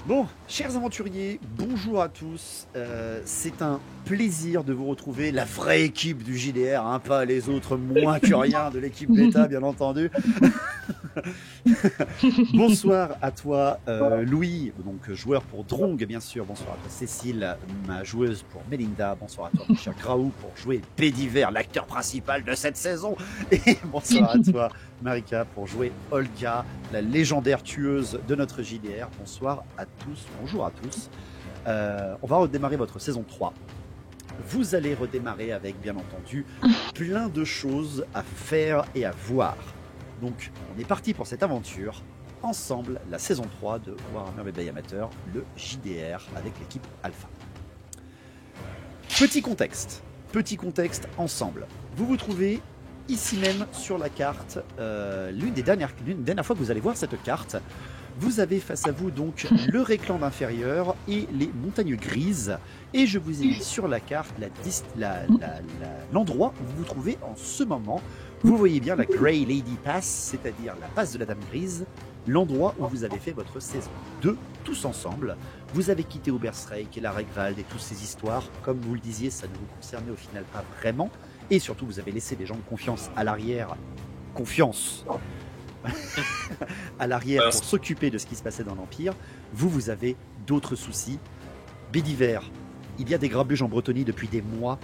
Bon, chers aventuriers, bonjour à tous. C'est un plaisir de vous retrouver, la vraie équipe du JDR, hein, pas les autres moins que rien de l'équipe bêta, bien entendu. Bonsoir à toi, Louis, donc joueur pour Drong, bien sûr. Bonsoir à toi, Cécile, ma joueuse pour Melinda. Bonsoir à toi, mon cher Graou, pour jouer Bédiver, l'acteur principal de cette saison. Et bonsoir à toi, Marika, pour jouer Olga, la légendaire tueuse de notre JDR. Bonsoir à tous, bonjour à tous. On va redémarrer votre saison 3. Vous allez redémarrer avec, bien entendu, plein de choses à faire et à voir. Donc, on est parti pour cette aventure, ensemble, la saison 3 de Warhammer Bébé Amateur, le JDR, avec l'équipe Alpha. Petit contexte ensemble. Vous vous trouvez ici même sur la carte, l'une des dernières fois que vous allez voir cette carte, vous avez face à vous donc le Récland inférieur et les montagnes grises. Et je vous ai mis sur la carte l'endroit où vous vous trouvez en ce moment. Vous voyez bien la Grey Lady Pass, c'est-à-dire la passe de la Dame Grise, l'endroit où vous avez fait votre saison 2 tous ensemble. Vous avez quitté Oberstreik et la Regwald et toutes ces histoires. Comme vous le disiez, ça ne vous concernait au final pas vraiment. Et surtout, vous avez laissé des gens de confiance à l'arrière. Confiance à l'arrière pour s'occuper de ce qui se passait dans l'Empire. Vous avez d'autres soucis. Bédiver, il y a des grabuges en Bretonie depuis des mois.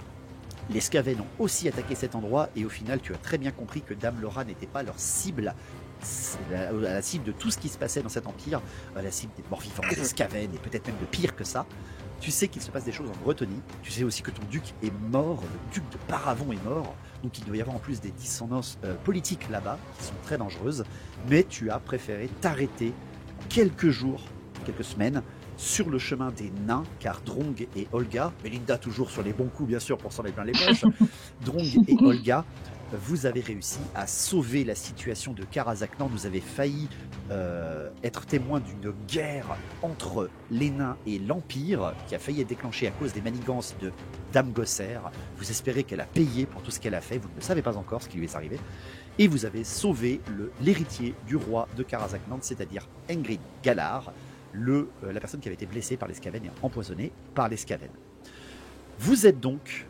Les Skaven ont aussi attaqué cet endroit et au final, tu as très bien compris que Dame Laura n'était pas leur cible, la cible de tout ce qui se passait dans cet empire, la cible des morts-vivants, des Skaven et peut-être même de pire que ça. Tu sais qu'il se passe des choses en Bretonie. Tu sais aussi que ton duc est mort, le duc de Paravon est mort. Donc il doit y avoir en plus des dissonances politiques là-bas qui sont très dangereuses. Mais tu as préféré t'arrêter quelques jours, quelques semaines, sur le chemin des nains, car Drong et Olga, Melinda toujours sur les bons coups bien sûr pour s'en mettre plein les poches, Drong et Olga, vous avez réussi à sauver la situation de Karazak Nord. Vous avez failli être témoin d'une guerre entre les nains et l'Empire, qui a failli être déclenchée à cause des manigances de Dame Gosser. Vous espérez qu'elle a payé pour tout ce qu'elle a fait, vous ne savez pas encore ce qui lui est arrivé. Et vous avez sauvé l'héritier du roi de Karazak Nord, c'est-à-dire Ingrid Galar, la personne qui avait été blessée par les Skaven et empoisonnée par les Skaven. Vous êtes donc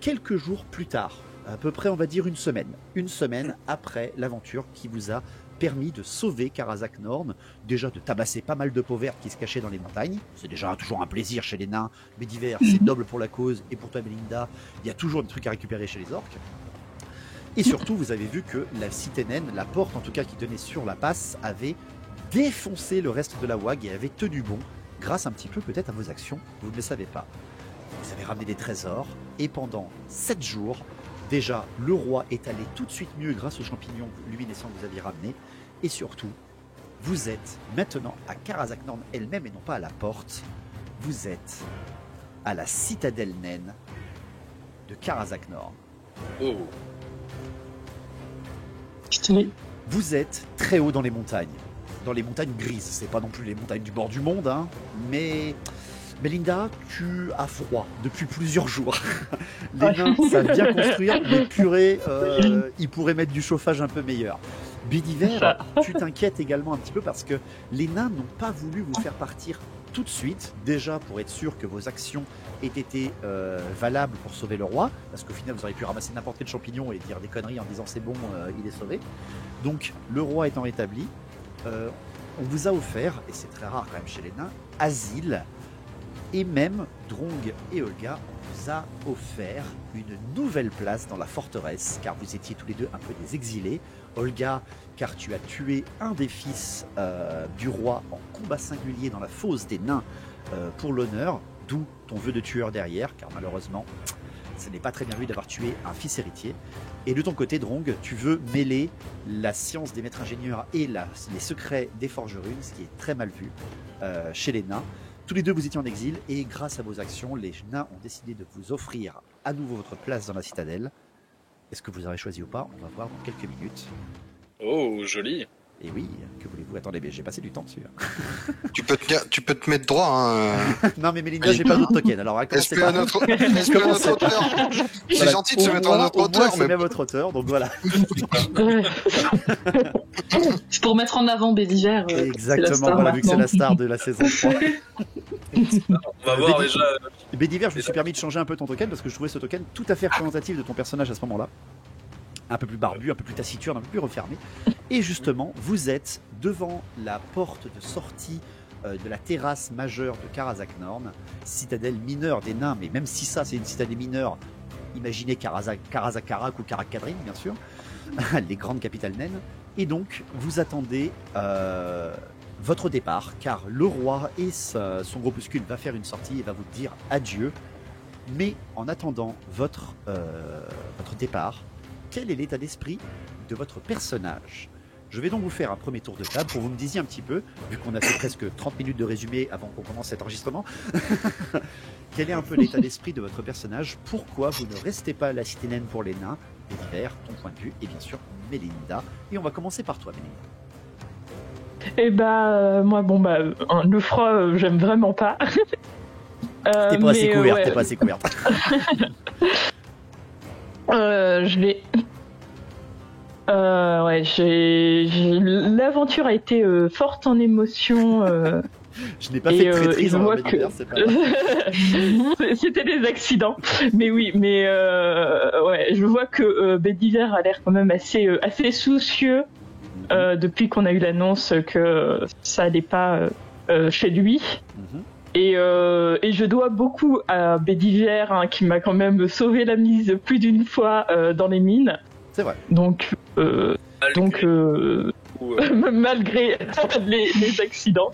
quelques jours plus tard, à peu près on va dire une semaine après l'aventure qui vous a permis de sauver Karazak Norn, déjà de tabasser pas mal de peaux vertes qui se cachaient dans les montagnes. C'est déjà toujours un plaisir chez les nains, mais divers, c'est noble pour la cause, et pour toi Melinda, il y a toujours des trucs à récupérer chez les orques. Et surtout, vous avez vu que la cité naine, la porte en tout cas qui donnait sur la passe, avait défoncé le reste de la WAG et avait tenu bon, grâce un petit peu peut-être à vos actions, vous ne le savez pas. Vous avez ramené des trésors, et pendant 7 jours, déjà, le roi est allé tout de suite mieux grâce aux champignons luminescents que vous aviez ramenés, et surtout, vous êtes maintenant à Karazak Nord elle-même et non pas à la porte, vous êtes à la citadelle naine de Karazak Nord. Oh. Vous êtes très haut dans les montagnes grises, c'est pas non plus les montagnes du bord du monde, hein, mais Melinda, tu as froid depuis plusieurs jours. Les nains savent bien construire, mais purée, ils pourraient mettre du chauffage un peu meilleur. Bédiver, tu t'inquiètes également un petit peu parce que les nains n'ont pas voulu vous faire partir tout de suite, déjà pour être sûr que vos actions aient été valables pour sauver le roi, parce qu'au final vous auriez pu ramasser n'importe quel champignon et dire des conneries en disant c'est bon, il est sauvé. Donc le roi étant rétabli, on vous a offert, et c'est très rare quand même chez les nains, asile. Et même Drong et Olga, on vous a offert une nouvelle place dans la forteresse, car vous étiez tous les deux un peu des exilés. Olga, car tu as tué un des fils du roi en combat singulier dans la fosse des nains pour l'honneur, d'où ton vœu de tueur derrière, car malheureusement, ce n'est pas très bien vu d'avoir tué un fils héritier. Et de ton côté, Drong, tu veux mêler la science des maîtres ingénieurs et les secrets des forgerunes, ce qui est très mal vu chez les nains. Tous les deux, vous étiez en exil, et grâce à vos actions, les nains ont décidé de vous offrir à nouveau votre place dans la citadelle. Est-ce que vous avez choisi ou pas? On va voir dans quelques minutes. Oh, joli. Et oui, que voulez-vous? Attendez, mais j'ai passé du temps dessus. Tu peux te mettre droit. Hein. Non, mais Mélinda, j'ai pas d'autres tokens. Alors, Est-ce qu'à notre hauteur? C'est gentil de se mettre à notre hauteur. Mais à votre hauteur, donc voilà. C'est pour mettre en avant Bédiver. Exactement, voilà, vu que c'est la star de la saison 3. On va voir déjà. Bédiver, je me suis permis de changer un peu ton token parce que je trouvais ce token tout à fait représentatif de ton personnage à ce moment-là. Un peu plus barbu, un peu plus taciturne, un peu plus refermé. Et justement, vous êtes devant la porte de sortie de la terrasse majeure de Karazak Norn, citadelle mineure des nains, mais même si ça c'est une citadelle mineure, imaginez Karazakarak ou Karak-Kadrin, bien sûr, les grandes capitales naines. Et donc, vous attendez votre départ, car le roi et son groupuscule va faire une sortie et va vous dire adieu. Mais en attendant votre départ, quel est l'état d'esprit de votre personnage? Je vais donc vous faire un premier tour de table pour que vous me disiez un petit peu, vu qu'on a fait presque 30 minutes de résumé avant qu'on commence cet enregistrement, quel est un peu l'état d'esprit de votre personnage? Pourquoi vous ne restez pas à la cité naine pour les nains? Bédiver, ton point de vue, et bien sûr Mélinda. Et on va commencer par toi, Mélinda. Moi, le froid, j'aime vraiment pas. T'es pas assez couverte, t'es pas assez couverte. L'aventure a été forte en émotions. Je n'ai pas fait de traîtrise en Bédiver, c'est pas grave. C'était des accidents. Mais oui, je vois que Bédiver a l'air quand même assez soucieux depuis qu'on a eu l'annonce que ça allait pas chez lui. Et je dois beaucoup à Bédiver, hein, qui m'a quand même sauvé la mise plus d'une fois dans les mines. C'est vrai. Donc malgré les accidents.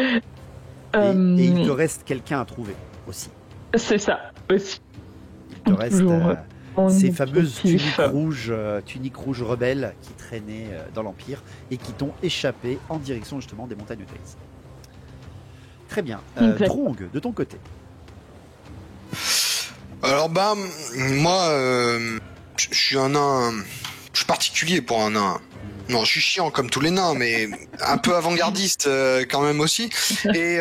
Et il te reste quelqu'un à trouver aussi. C'est ça aussi. Il te reste ces fameuses tuniques rouges rebelles qui traînaient dans l'Empire et qui t'ont échappé en direction justement des montagnes grises. Très bien. Drong, de ton côté. Alors moi, je suis un nain. Je suis particulier pour un nain. Non, je suis chiant comme tous les nains, mais un peu avant-gardiste quand même aussi. Et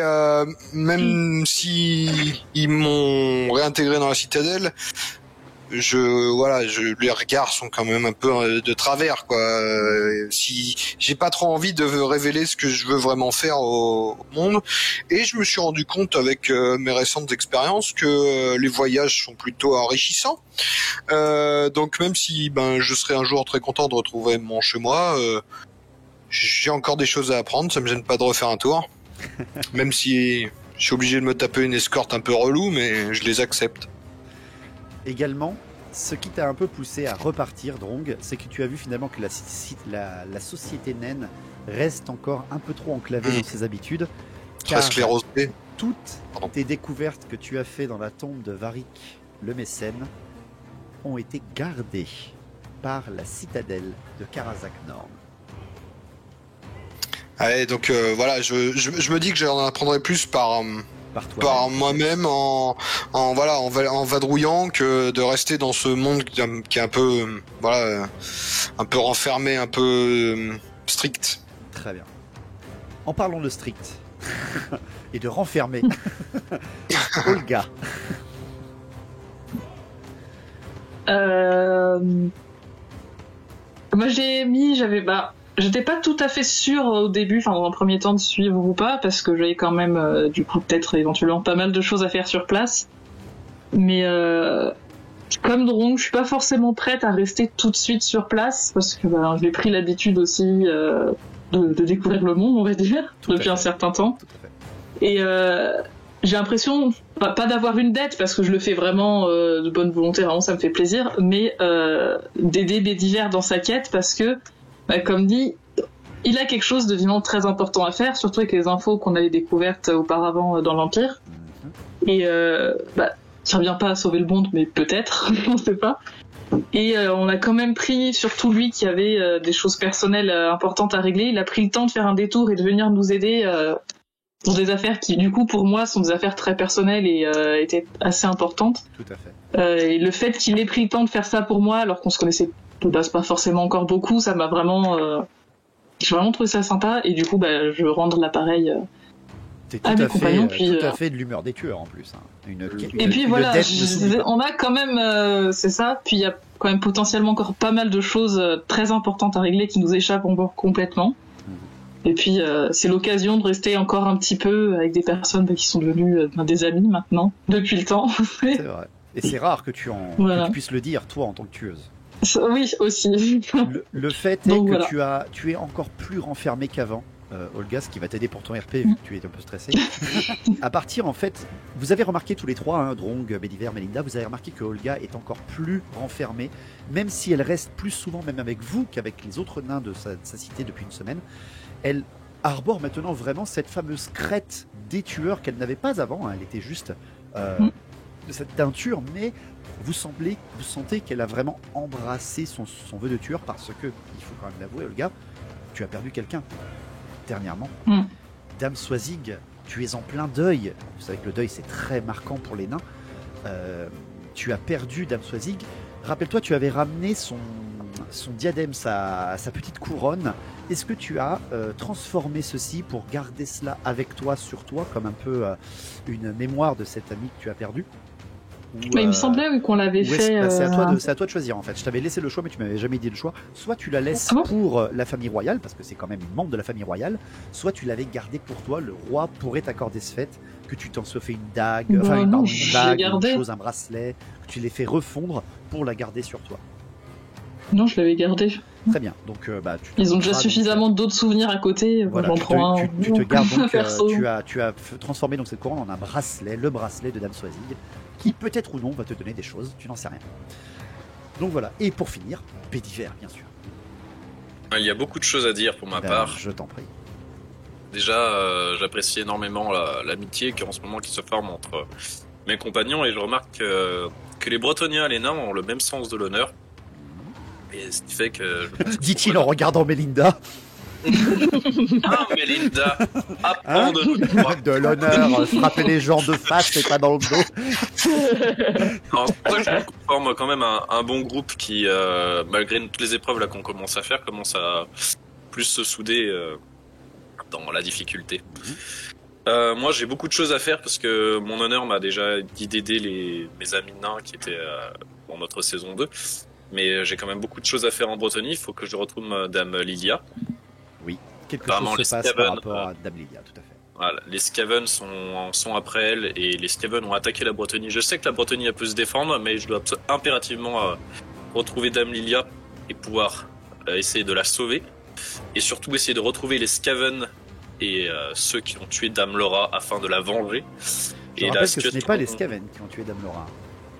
même si ils m'ont réintégré dans la citadelle, les regards sont quand même un peu de travers, quoi. Si j'ai pas trop envie de révéler ce que je veux vraiment faire au monde, et je me suis rendu compte avec mes récentes expériences que les voyages sont plutôt enrichissants. Donc même si je serais un jour très content de retrouver mon chez moi, j'ai encore des choses à apprendre. Ça me gêne pas de refaire un tour, même si je suis obligé de me taper une escorte un peu relou, mais je les accepte. Également, ce qui t'a un peu poussé à repartir, Drong, c'est que tu as vu finalement que la société naine reste encore un peu trop enclavée dans ses habitudes. Très sclérosée. Toutes tes découvertes que tu as fait dans la tombe de Varric le Mécène ont été gardées par la citadelle de Karazak Norn. Ouais, donc je me dis que j'en apprendrai plus par moi-même en vadrouillant que de rester dans ce monde qui est un peu un peu renfermé, un peu strict. Très bien. En parlant de strict et de renfermé, Olga. Moi j'étais pas tout à fait sûre au début, dans un premier temps, de suivre ou pas, parce que j'avais quand même, du coup, peut-être éventuellement pas mal de choses à faire sur place. Mais comme Drong, je suis pas forcément prête à rester tout de suite sur place, parce que j'ai pris l'habitude aussi de découvrir le monde, on va dire, depuis un certain temps. Tout à fait. Et j'ai l'impression, pas d'avoir une dette, parce que je le fais vraiment de bonne volonté, vraiment ça me fait plaisir, mais d'aider Bédiver dans sa quête, parce que comme dit, il a quelque chose de vraiment très important à faire, surtout avec les infos qu'on avait découvertes auparavant dans l'Empire. Et ça revient pas à sauver le monde, mais peut-être, on sait pas. Et on a quand même pris, surtout lui qui avait des choses personnelles importantes à régler, il a pris le temps de faire un détour et de venir nous aider pour des affaires qui, du coup, pour moi, sont des affaires très personnelles et étaient assez importantes. Tout à fait. Et le fait qu'il ait pris le temps de faire ça pour moi, alors qu'on se connaissait pas forcément encore beaucoup, ça m'a vraiment J'ai vraiment trouvé ça sympa, et du coup, je rendre l'appareil T'es à mes compagnons. Puis, tout à fait de l'humeur des tueurs en plus. Hein. Et puis voilà, dette ne s'oublie pas. on a quand même, c'est ça, puis il y a quand même potentiellement encore pas mal de choses très importantes à régler qui nous échappent encore complètement. Et puis c'est l'occasion de rester encore un petit peu avec des personnes qui sont devenues des amis maintenant, depuis le temps. C'est vrai. Et c'est rare que que tu puisses le dire, toi, en tant que tueuse. Oui, aussi. Le fait est Donc, que voilà. tu es encore plus renfermé qu'avant. Olga, ce qui va t'aider pour ton RP, vu que tu es un peu stressé. À partir, en fait, vous avez remarqué tous les trois, hein, Drong, Bédiver, Melinda, vous avez remarqué que Olga est encore plus renfermée, même si elle reste plus souvent, même avec vous, qu'avec les autres nains de sa cité depuis une semaine. Elle arbore maintenant vraiment cette fameuse crête des tueurs qu'elle n'avait pas avant. Hein, elle était juste de cette teinture, mais vous sentez qu'elle a vraiment embrassé son vœu de tueur parce que, il faut quand même l'avouer, Olga, tu as perdu quelqu'un. Dernièrement. Dame Swazig, tu es en plein deuil. Vous savez que le deuil, c'est très marquant pour les nains. Tu as perdu Dame Swazig. Rappelle-toi, tu avais ramené son diadème, sa petite couronne. Est-ce que tu as transformé ceci pour garder cela avec toi, sur toi, comme un peu une mémoire de cet ami que tu as perdu? Il me semblait qu'on l'avait fait. C'est à toi de choisir en fait. Je t'avais laissé le choix, mais tu m'avais jamais dit le choix. Soit tu la laisses pour la famille royale, parce que c'est quand même une membre de la famille royale, soit tu l'avais gardée pour toi. Le roi pourrait t'accorder ce fait, que tu t'en sois fait une dague, une bague, un bracelet, que tu l'aies fait refondre pour la garder sur toi. Non, je l'avais gardé. Très bien. Donc, ils ont déjà suffisamment d'autres souvenirs à côté. Voilà, j'en prends un. Tu te gardes donc. Tu as transformé donc cette couronne en un bracelet, le bracelet de Dame Swazig, qui peut-être ou non va te donner des choses. Tu n'en sais rien. Donc voilà. Et pour finir, Bédiver, bien sûr. Il y a beaucoup de choses à dire pour ma part. Je t'en prie. Déjà, j'apprécie énormément l'amitié qui en ce moment qui se forme entre mes compagnons, et je remarque que les Bretoniens et les nains ont le même sens de l'honneur. Et ce qui fait que... Dit-il en regardant Melinda. Ah, Melinda, apprends de nous. De l'honneur, frapper les gens de face et pas dans le dos. Alors, je forme quand même un bon groupe qui, malgré toutes les épreuves là qu'on commence à faire, commence à plus se souder dans la difficulté. Moi, j'ai beaucoup de choses à faire parce que mon honneur m'a déjà dit d'aider mes amis nains qui étaient dans notre saison 2. Mais j'ai quand même beaucoup de choses à faire en Bretonie. Il faut que je retrouve Dame Lilia. Oui, quelque chose se passe par rapport à Dame Lilia, tout à fait. Voilà, les Skaven sont après elle, et les Skaven ont attaqué la Bretonie. Je sais que la Bretonie peut se défendre, mais je dois impérativement retrouver Dame Lilia et pouvoir essayer de la sauver. Et surtout essayer de retrouver les Skaven et ceux qui ont tué Dame Laura afin de la venger. Je rappelle que ce n'est pas les Skaven qui ont tué Dame Laura.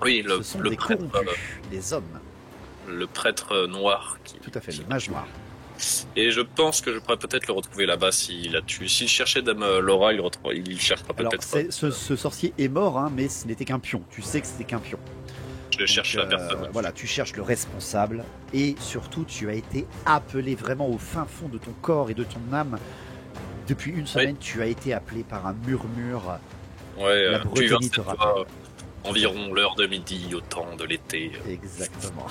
Oui, ce sont des corrompus, des hommes. Le prêtre noir. Tout à fait, le mage noir. Et je pense que je pourrais peut-être le retrouver là-bas s'il a tué. S'il cherchait Dame Laura, il cherchera peut-être. Alors, ce sorcier est mort, hein, mais ce n'était qu'un pion. Tu sais que c'était qu'un pion. Je cherche la personne. Voilà, tu cherches le responsable. Et surtout, tu as été appelé vraiment au fin fond de ton corps et de ton âme. Depuis une semaine, tu as été appelé par un murmure. Ouais, la Bretonie te rappelle. Environ l'heure de midi, au temps de l'été. Exactement.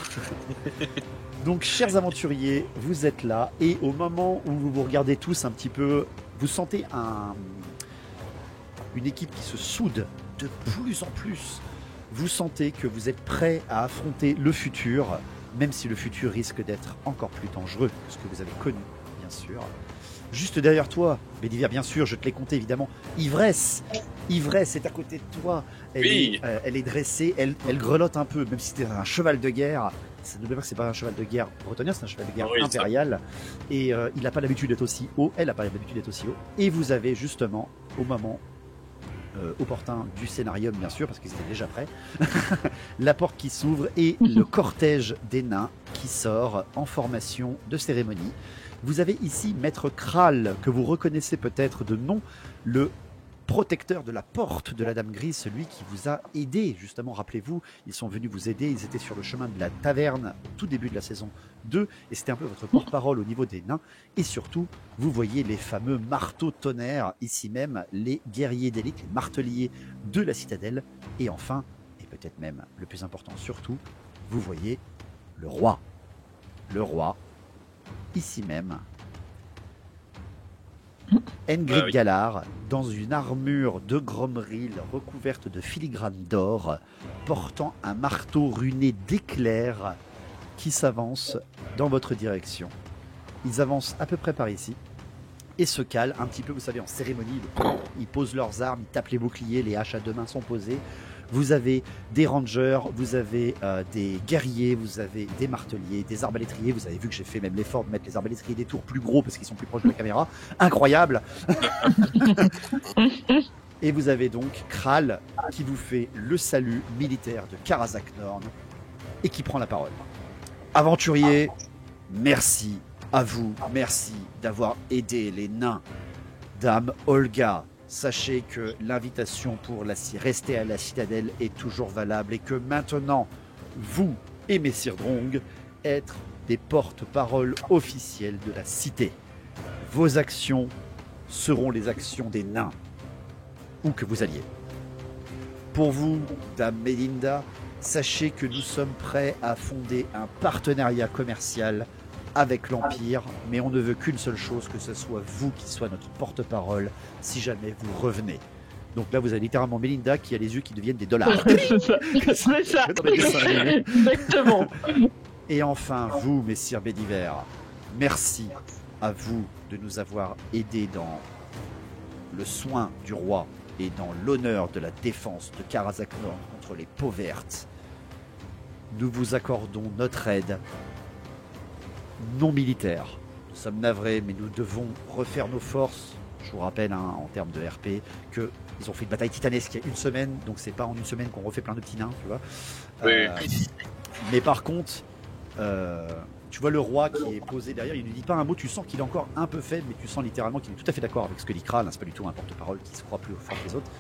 Donc, chers aventuriers, vous êtes là, et au moment où vous vous regardez tous un petit peu, vous sentez une équipe qui se soude de plus en plus. Vous sentez que vous êtes prêts à affronter le futur, même si le futur risque d'être encore plus dangereux que ce que vous avez connu, bien sûr. Juste derrière toi, Bédiver, bien sûr, je te l'ai compté évidemment, Ivresse est à côté de toi, elle est dressée, elle grelotte un peu, même si c'était un cheval de guerre. N'oubliez pas que c'est pas un cheval de guerre bretonien, c'est un cheval de guerre impérial, et il n'a pas l'habitude d'être aussi haut, elle n'a pas l'habitude d'être aussi haut, et vous avez justement, au moment opportun du scénarium bien sûr, parce qu'ils étaient déjà prêts, la porte qui s'ouvre et le cortège des nains qui sort en formation de cérémonie. Vous avez ici Maître Kral, que vous reconnaissez peut-être de nom, le protecteur de la porte de la Dame Grise, celui qui vous a aidé, justement, rappelez-vous, ils sont venus vous aider, ils étaient sur le chemin de la taverne au tout début de la saison 2, et c'était un peu votre porte-parole au niveau des nains, et surtout, vous voyez les fameux marteaux tonnerres, ici même, les guerriers d'élite, les marteliers de la citadelle, et enfin, et peut-être même le plus important surtout, vous voyez le roi, ici même, Ingrid oui. Gallard, dans une armure de Gromril recouverte de filigrane d'or, portant un marteau runé d'éclairs qui s'avance dans votre direction. Ils avancent à peu près par ici et se calent un petit peu, vous savez, en cérémonie. Ils posent leurs armes, ils tapent les boucliers, les haches à deux mains sont posées. Vous avez des rangers, vous avez des guerriers, vous avez des marteliers, des arbalétriers. Vous avez vu que j'ai fait même l'effort de mettre les arbalétriers des tours plus gros parce qu'ils sont plus proches de la caméra. Incroyable. Et vous avez donc Kral qui vous fait le salut militaire de Karazak Norn et qui prend la parole. Aventuriers, merci à vous, merci d'avoir aidé les nains. Dame Olga, sachez que l'invitation pour rester à la citadelle est toujours valable et que maintenant, vous et Messire Drong êtes des porte-paroles officiels de la cité. Vos actions seront les actions des nains, où que vous alliez. Pour vous, Dame Melinda, sachez que nous sommes prêts à fonder un partenariat commercial avec l'Empire, mais on ne veut qu'une seule chose, que ce soit vous qui soit notre porte-parole si jamais vous revenez. Donc là, vous avez littéralement Melinda qui a les yeux qui deviennent des dollars. C'est ça. C'est ça. Exactement. Et enfin, vous, messire Bédiver, merci à vous de nous avoir aidés dans le soin du roi et dans l'honneur de la défense de Karazak Norn contre les peaux vertes. Nous vous accordons notre aide non militaire. Nous sommes navrés, mais nous devons refaire nos forces. Je vous rappelle, en termes de RP, qu'ils ont fait une bataille titanesque il y a une semaine, donc c'est pas en une semaine qu'on refait plein de petits nains, tu vois. Oui. Mais par contre, tu vois le roi qui est posé derrière, il ne dit pas un mot, tu sens qu'il est encore un peu faible, mais tu sens littéralement qu'il est tout à fait d'accord avec ce que dit Kral, hein, c'est pas du tout un porte-parole qui se croit plus fort que les autres.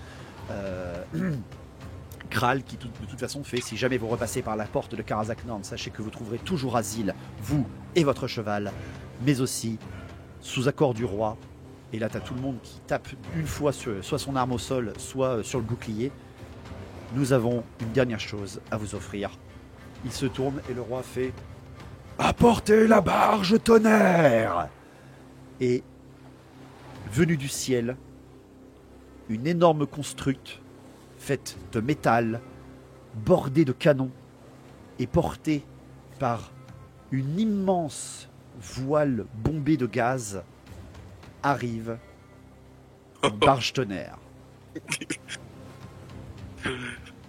Kral qui de toute façon fait, si jamais vous repassez par la porte de Karazak Norn, sachez que vous trouverez toujours asile, vous et votre cheval, mais aussi sous accord du roi. Et là, tu as tout le monde qui tape une fois soit son arme au sol, soit sur le bouclier. Nous avons une dernière chose à vous offrir. Il se tourne et le roi fait « Apportez la barge tonnerre !» Et, venu du ciel, une énorme constructe faite de métal, bordée de canons et portée par une immense voile bombée de gaz, arrive une barge tonnerre.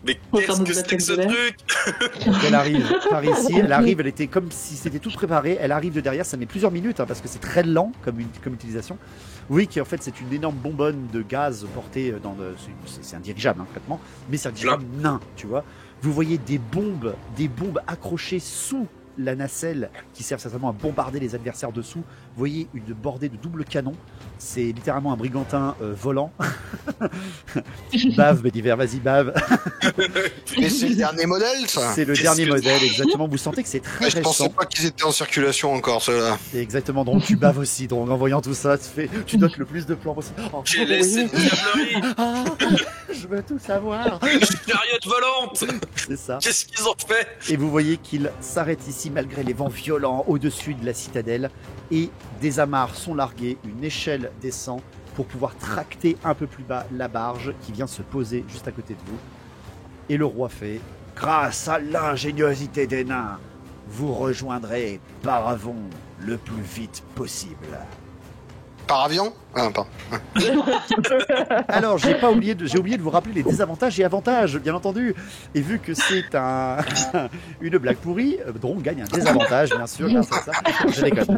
Mais qu'est-ce que c'est que ce truc? Donc elle arrive par ici, elle était comme si c'était tout préparé, elle arrive de derrière, ça met plusieurs minutes parce que c'est très lent comme utilisation. Oui, qui en fait c'est une énorme bonbonne de gaz portée dans c'est un dirigeable concrètement, mais c'est un dirigeable nain, tu vois. Vous voyez des bombes accrochées sous la nacelle qui servent certainement à bombarder les adversaires dessous. Vous voyez une bordée de double canon. C'est littéralement un brigantin volant. Bave, Bédiver, vas-y, bave. Mais c'est le dernier modèle, ça. C'est le dernier modèle, exactement. Vous sentez que c'est très récent. Je pensais pas qu'ils étaient en circulation encore, ceux-là. Exactement, donc tu baves aussi. Donc en voyant tout ça, tu notes le plus de plans possible. Oh, j'ai laissé une diablerie. Ah, je veux tout savoir. Chariot volante. C'est ça. Qu'est-ce qu'ils ont fait? Et vous voyez qu'ils s'arrêtent ici malgré les vents violents au-dessus de la citadelle. Et des amarres sont larguées, une échelle descend pour pouvoir tracter un peu plus bas la barge qui vient se poser juste à côté de vous. Et le roi fait « Grâce à l'ingéniosité des nains, vous rejoindrez Paravon le plus vite possible. » Par avion? Ah, pardon. Alors, j'ai oublié de vous rappeler les désavantages et avantages, bien entendu. Et vu que c'est une blague pourrie, Drong gagne un désavantage, bien sûr, grâce à ça. Je déconne.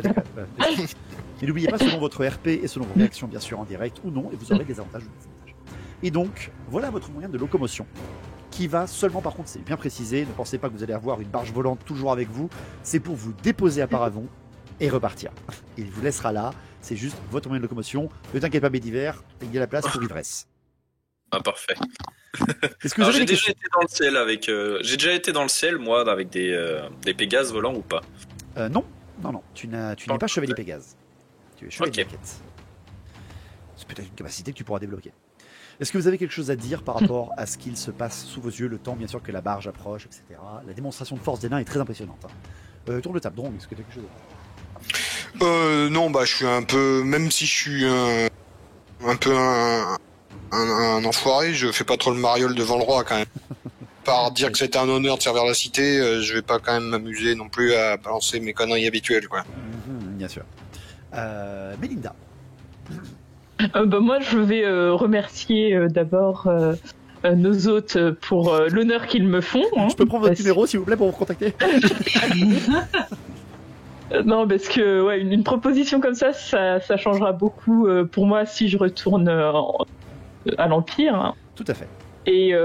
Et n'oubliez pas, selon votre RP et selon vos réactions, bien sûr, en direct ou non, et vous aurez des avantages ou des désavantages. Et donc, voilà votre moyen de locomotion, qui va seulement, par contre, c'est bien précisé, ne pensez pas que vous allez avoir une barge volante toujours avec vous, c'est pour vous déposer à Paravon et repartir. Il vous laissera là. C'est juste votre moyen de locomotion. Ne t'inquiète pas, Bédiver, il y a la place pour l'ivresse. Ah, parfait. Est-ce que vous avez j'ai déjà été dans le ciel avec. J'ai déjà été dans le ciel, moi, avec des Pégases volants ou pas? Non. Tu n'es pas chevalier Pégase. Tu es chevalier Quête. C'est peut-être une capacité que tu pourras débloquer. Est-ce que vous avez quelque chose à dire par rapport à ce qu'il se passe sous vos yeux, le temps, bien sûr, que la barge approche, etc. La démonstration de force des nains est très impressionnante. Tour de table, Drong, est-ce que tu as quelque chose à dire? Non, je suis un peu, même si je suis un peu un enfoiré. Je fais pas trop le mariole devant le roi quand même. Par dire que c'était un honneur de servir la cité, je vais pas quand même m'amuser non plus à balancer mes conneries habituelles, quoi. Bien sûr. Mélinda. Moi, je vais remercier d'abord nos hôtes pour l'honneur qu'ils me font. Je peux prendre votre numéro, s'il vous plaît, pour vous contacter? Non, parce que ouais, une proposition comme ça changera beaucoup pour moi si je retourne à l'Empire. Tout à fait. Et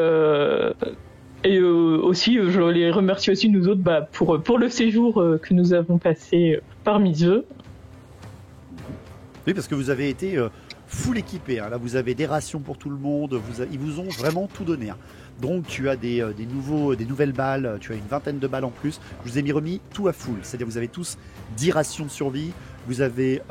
aussi, je les remercie aussi nous autres pour le séjour que nous avons passé parmi eux. Oui, parce que vous avez été full équipé. Là, vous avez des rations pour tout le monde. Ils vous ont vraiment tout donné. Donc, tu as des nouvelles balles. Tu as une vingtaine de balles en plus. Je vous ai remis tout à full. C'est-à-dire, vous avez tous 10 rations de survie. Vous avez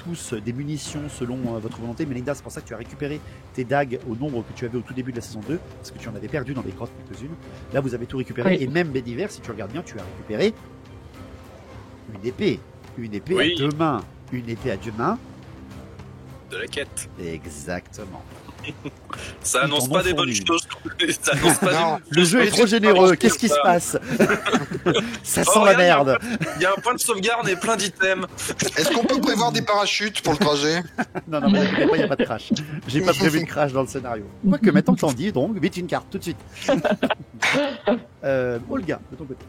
tous des munitions selon votre volonté. Mélinda, c'est pour ça que tu as récupéré tes dagues au nombre que tu avais au tout début de la saison 2. Parce que tu en avais perdu dans les grottes quelques-unes. Là, vous avez tout récupéré. Oui. Et même Bédiver, si tu regardes bien, tu as récupéré une épée. Une épée Oui. à deux mains. Une épée à deux mains. De la quête. Exactement. Ça Ils annonce t'en pas ont des bonnes fourni. choses. Ça annonce pas Non. des... Le jeu est trop généreux. Qu'est-ce qui se passe? Ça sent la regarde, merde. Il y a un point de sauvegarde et plein d'items. Est-ce qu'on peut prévoir des parachutes pour le trajet? Non, mais il n'y a pas de crash. J'ai pas prévu de crash dans le scénario. Quoique maintenant que t'en dis, donc, vite une carte, tout de suite. Olga, de ton côté.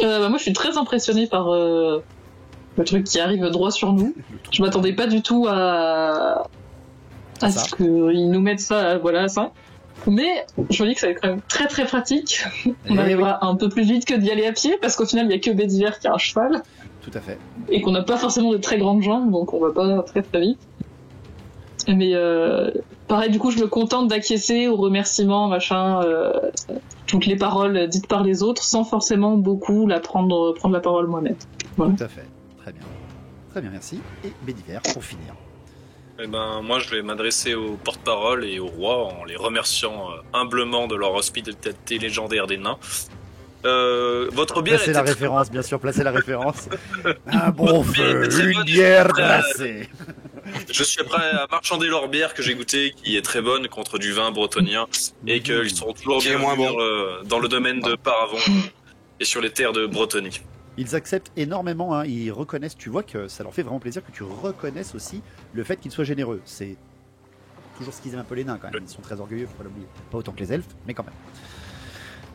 Moi, je suis très impressionnée par le truc qui arrive droit sur nous. Je m'attendais pas du tout à Ça. ce qu'ils nous mettent ça, voilà, ça. Mais je me dis que ça va être quand même très très pratique. On Eh arrivera un peu plus vite que d'y aller à pied, parce qu'au final, il y a que Bédiver qui a un cheval, Tout à fait. et qu'on n'a pas forcément de très grandes jambes, donc on va pas très très vite. Mais pareil, du coup, je me contente d'acquiescer aux remerciements, machin, toutes les paroles dites par les autres, sans forcément beaucoup prendre la parole moi-même. Voilà. Tout à fait. Très bien. Très bien, merci. Et Bédiver, pour finir. Eh ben, moi, je vais m'adresser aux porte-parole et au roi en les remerciant humblement de leur hospitalité légendaire des nains. Votre bière Placez était la très- référence, bien sûr, placez la référence. Un bon feu, Mais c'est une bonne. bière glacée. Je suis prêt à marchander leur bière que j'ai goûtée, qui est très bonne contre du vin bretonien, et qu'ils seront toujours Qui est bien moins bon. dans le domaine de Paravon et sur les terres de Bretonnie. Ils acceptent énormément, ils reconnaissent, tu vois que ça leur fait vraiment plaisir que tu reconnaisses aussi le fait qu'ils soient généreux. C'est toujours ce qu'ils aiment un peu les nains quand même, ils sont très orgueilleux, faut pas l'oublier. Pas autant que les elfes, mais quand même.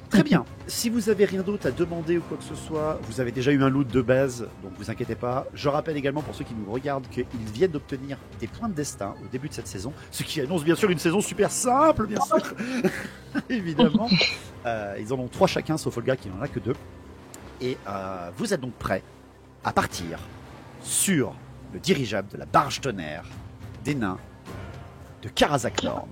Très bien, si vous avez rien d'autre à demander ou quoi que ce soit, vous avez déjà eu un loot de base, donc vous inquiétez pas. Je rappelle également pour ceux qui nous regardent qu'ils viennent d'obtenir des points de destin au début de cette saison, ce qui annonce bien sûr une saison super simple, bien sûr. Évidemment. Ils en ont 3 chacun, sauf Olga qui n'en a que 2. Et vous êtes donc prêts à partir sur le dirigeable de la barge tonnerre des nains de Karazak Norn.